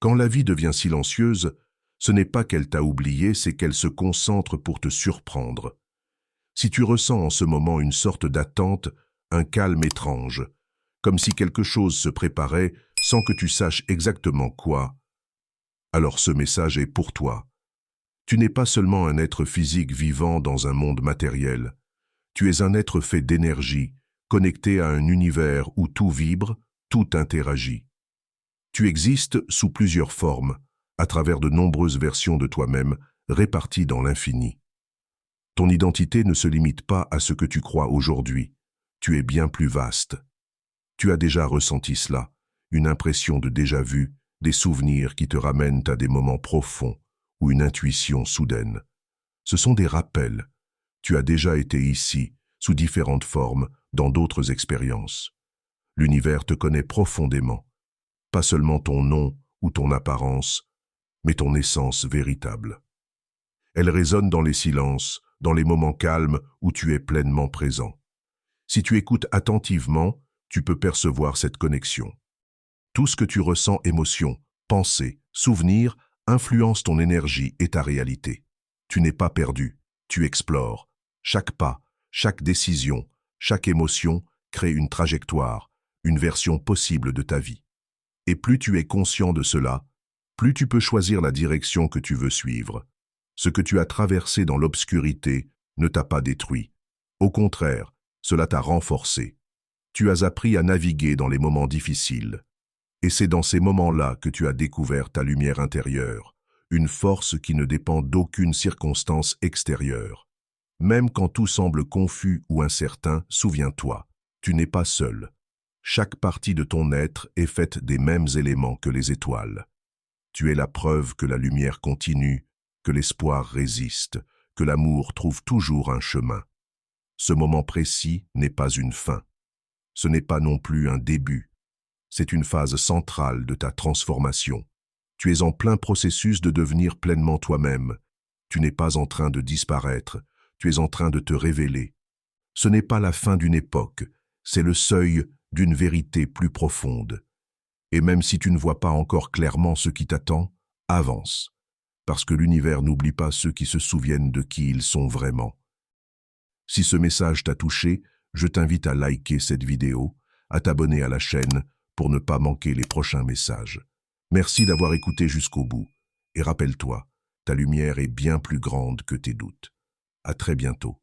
Quand la vie devient silencieuse, ce n'est pas qu'elle t'a oublié, c'est qu'elle se concentre pour te surprendre. Si tu ressens en ce moment une sorte d'attente, un calme étrange, comme si quelque chose se préparait sans que tu saches exactement quoi, alors ce message est pour toi. Tu n'es pas seulement un être physique vivant dans un monde matériel. Tu es un être fait d'énergie, connecté à un univers où tout vibre, tout interagit. Tu existes sous plusieurs formes, à travers de nombreuses versions de toi-même, réparties dans l'infini. Ton identité ne se limite pas à ce que tu crois aujourd'hui. Tu es bien plus vaste. Tu as déjà ressenti cela, une impression de déjà-vu, des souvenirs qui te ramènent à des moments profonds ou une intuition soudaine. Ce sont des rappels. Tu as déjà été ici, sous différentes formes, dans d'autres expériences. L'univers te connaît profondément. Pas seulement ton nom ou ton apparence, mais ton essence véritable. Elle résonne dans les silences, dans les moments calmes où tu es pleinement présent. Si tu écoutes attentivement, tu peux percevoir cette connexion. Tout ce que tu ressens, émotions, pensées, souvenirs, influence ton énergie et ta réalité. Tu n'es pas perdu, tu explores. Chaque pas, chaque décision, chaque émotion crée une trajectoire, une version possible de ta vie. Et plus tu es conscient de cela, plus tu peux choisir la direction que tu veux suivre. Ce que tu as traversé dans l'obscurité ne t'a pas détruit. Au contraire, cela t'a renforcé. Tu as appris à naviguer dans les moments difficiles. Et c'est dans ces moments-là que tu as découvert ta lumière intérieure, une force qui ne dépend d'aucune circonstance extérieure. Même quand tout semble confus ou incertain, souviens-toi, tu n'es pas seul. Chaque partie de ton être est faite des mêmes éléments que les étoiles. Tu es la preuve que la lumière continue, que l'espoir résiste, que l'amour trouve toujours un chemin. Ce moment précis n'est pas une fin. Ce n'est pas non plus un début. C'est une phase centrale de ta transformation. Tu es en plein processus de devenir pleinement toi-même. Tu n'es pas en train de disparaître, tu es en train de te révéler. Ce n'est pas la fin d'une époque, c'est le seuil d'une vérité plus profonde. Et même si tu ne vois pas encore clairement ce qui t'attend, avance, parce que l'univers n'oublie pas ceux qui se souviennent de qui ils sont vraiment. Si ce message t'a touché, je t'invite à liker cette vidéo, à t'abonner à la chaîne pour ne pas manquer les prochains messages. Merci d'avoir écouté jusqu'au bout. Et rappelle-toi, ta lumière est bien plus grande que tes doutes. À très bientôt.